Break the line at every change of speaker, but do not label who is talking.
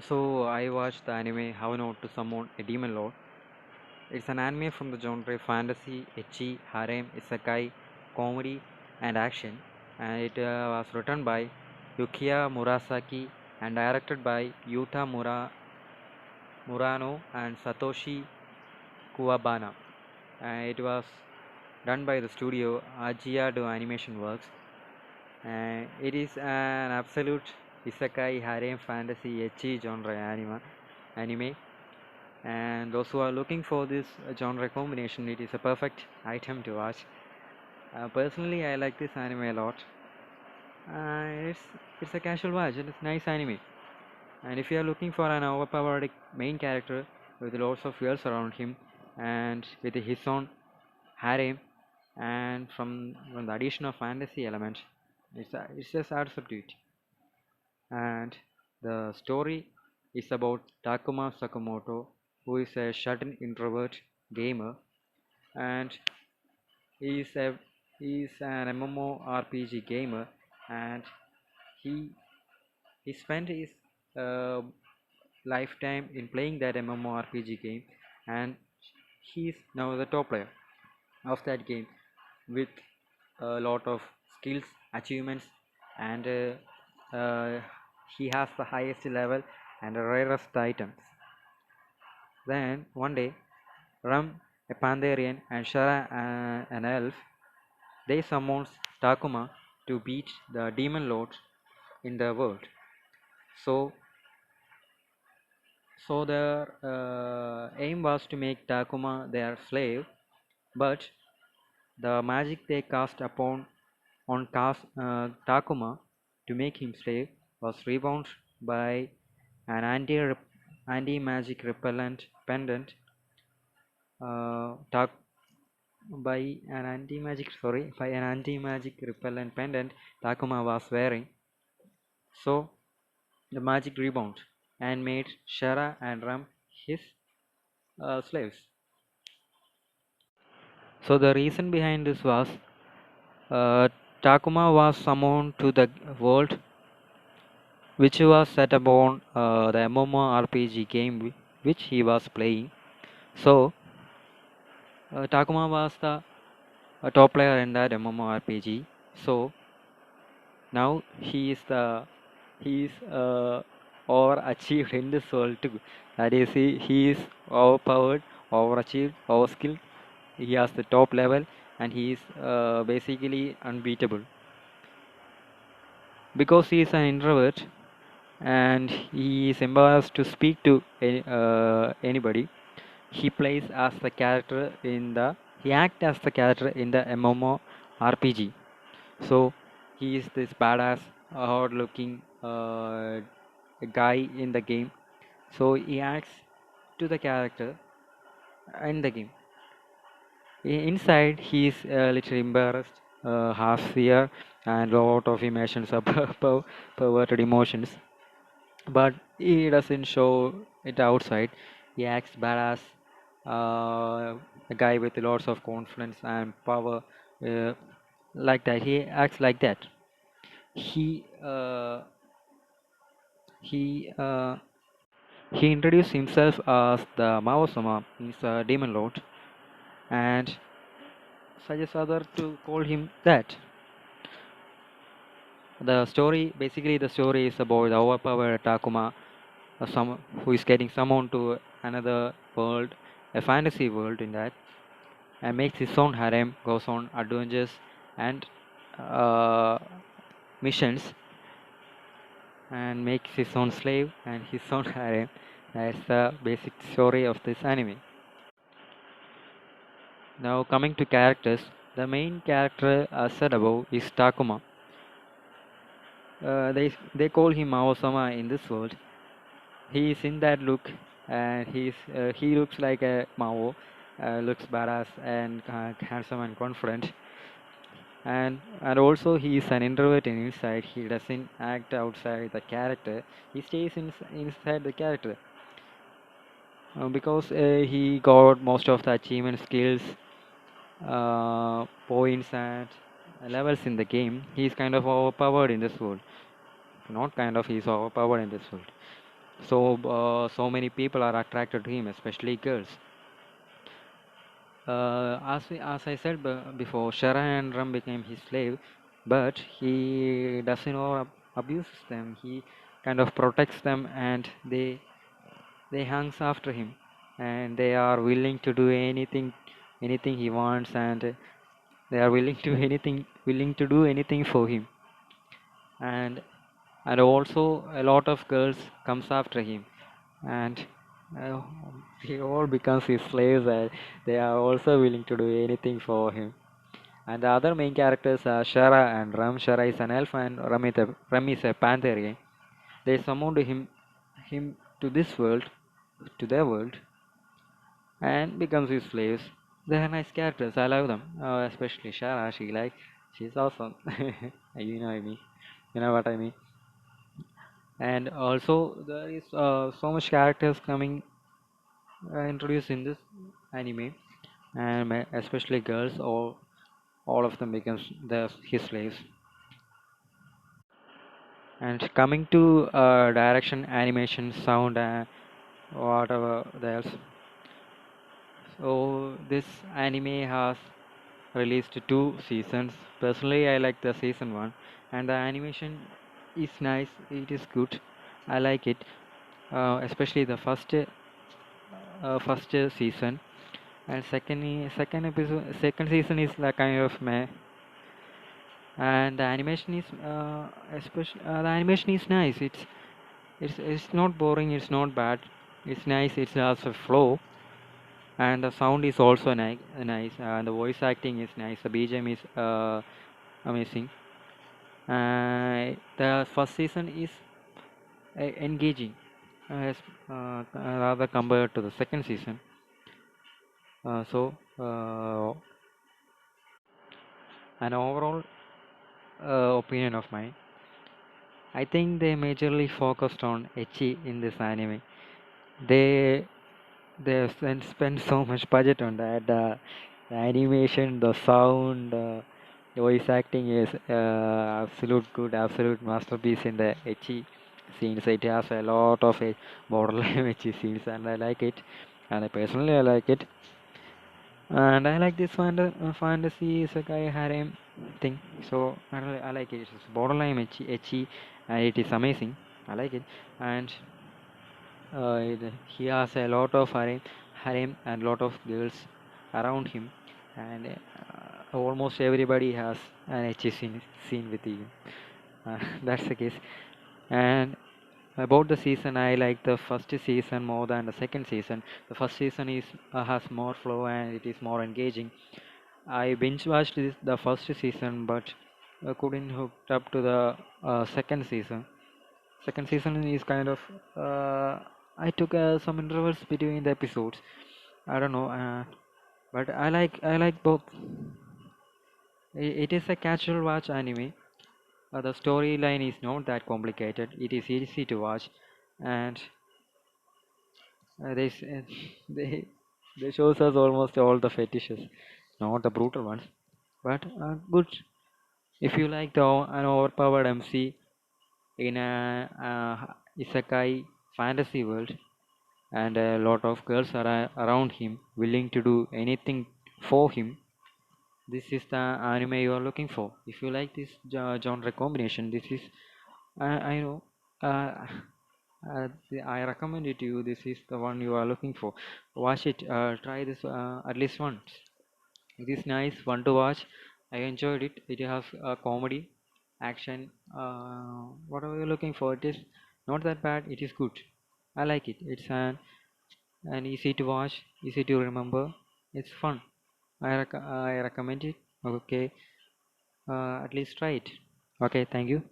So I watched the anime How Not to Summon a Demon Lord. It's an anime from the genre fantasy, ecchi, harem, isekai, comedy, and action, and it was written by Yukiya Murasaki and directed by Murano and Satoshi Kuwabana. And it was done by the studio Agia do Animation Works. And it is an absolute isekai, harem, fantasy, ecchi genre anime, and those who are looking for this genre combination, it is a perfect item to watch. Personally, I like this anime a lot. It's a casual watch and it's nice anime. And if you are looking for an overpowered main character with lots of girls around him and with his own harem, and from the addition of fantasy element, it's just absolute. And the story is about Takuma Sakamoto, who is a shut-in introvert gamer, and he is a he is an MMORPG gamer, and he he spent his uh, lifetime in playing that MMORPG game, and he is now the top player of that game with a lot of skills, achievements, and he has the highest level and the rarest items. Then one day, Ram, a Pandarian, and Shara, an elf, they summons Takuma to beat the demon lords in the world. So, so their aim was to make Takuma their slave, but the magic they cast upon on Takuma to make him slave was rebound by an anti magic repellent uh, by an anti magic repellent pendant Takuma was wearing. So the magic rebound and made Shara and Ram his slaves. So the reason behind this was uh, Takuma was summoned to the world which was set upon the MMORPG game which he was playing. So Takuma was the top player in that MMORPG. So now he is overachieved in this world too. That is, he is overpowered, overachieved, overskilled. He has the top level, and he is basically unbeatable because he is an introvert and he is embarrassed to speak to anybody. He plays as the character in the he act as the character in the MMORPG. So he is this badass, hard-looking guy in the game. So he acts to the character in the game. Inside, he is a little embarrassed, half fear, and lot of emotions, perverted emotions. But he doesn't show it outside. He acts badass, a guy with lots of confidence and power, uh, like that. He acts like that. He uh, he uh, he introduced himself as the Mao-sama, means demon lord, and suggests other to call him that. The story is about the overpowered Takuma, some who is getting summoned to another world, a fantasy world in that, and makes his own harem, goes on adventures and uh, missions, and makes his own slave and his own harem. That's the basic story of this anime. Now coming to characters, the main character as said above is Takuma. They call him Mao-sama in this world. He is in that look, and he looks like a Mao, looks badass and handsome and confident. And also he is an introvert in inside. He doesn't act outside the character. He stays inside the character because he got most of the achievement skills, points and levels in the game. He's kind of overpowered in this world. Not kind of, he's overpowered in this world. So many people are attracted to him, especially girls. As I said before, Shara and Ram became his slave, but he doesn't abuses them. He kind of protects them, and they hangs after him, and they are willing to do anything he wants, and they are willing to do anything for him, and also a lot of girls comes after him, and uh, he all becomes his slaves, and they are also willing to do anything for him. And the other main characters are Shara and Ram. Shara is an elf, and Ram is a pantherian. They summoned him to this world, to their world, and becomes his slaves. They are nice characters. I love them, especially Shara. She's awesome. You know what I mean. You know what I mean. And also there is so much characters coming introduced in this anime, and especially girls. All of them becomes his slaves. And coming to direction, animation, sound, whatever else. So this anime has released two seasons. Personally, I like the season one, and the animation is nice. It is good. I like it, especially the first season. And second episode, second season is like kind of meh. And the animation is especially the animation is nice. It's not boring. It's not bad. It's nice. It has a flow, and the sound is also nice. And the voice acting is nice. The BGM is amazing. The first season is engaging, as rather compared to the second season. An overall opinion of mine, I think they majorly focused on ecchi in this anime. They spent so much budget on that. The animation, the sound, the voice acting is absolute good, absolute masterpiece in the ecchi scenes. It has a lot of borderline ecchi scenes, and I like it. And I personally I like it. And I like this fantasy isekai harem thing. So I like it. It's borderline ecchi, and it is amazing. I like it. And he has a lot of harem and lot of girls around him, and almost everybody has an ecchi scene with him. That's the case. And about the season, I like the first season more than the second season. The first season is has more flow and it is more engaging. I binge watched the first season, but couldn't hook up to the second season. Second season is kind of I took some intervals between the episodes. I don't know, but I like both. It is a casual watch anime. The storyline is not that complicated. It is easy to watch, and they they shows us almost all the fetishes, not the brutal ones, but good. If you like an overpowered MC in a isekai fantasy world, and a lot of girls are around him willing to do anything for him, this is the anime you are looking for. If you like this genre combination, this is I know, uh, I recommend it to you. This is the one you are looking for. Watch it. Try this at least once. It is nice, fun to watch. I enjoyed it. It has comedy, action, whatever you're looking for. It is not that bad. It is good. I like it. It's an easy to watch, easy to remember. It's fun. I recommend it. Okay, at least try it. Okay, thank you.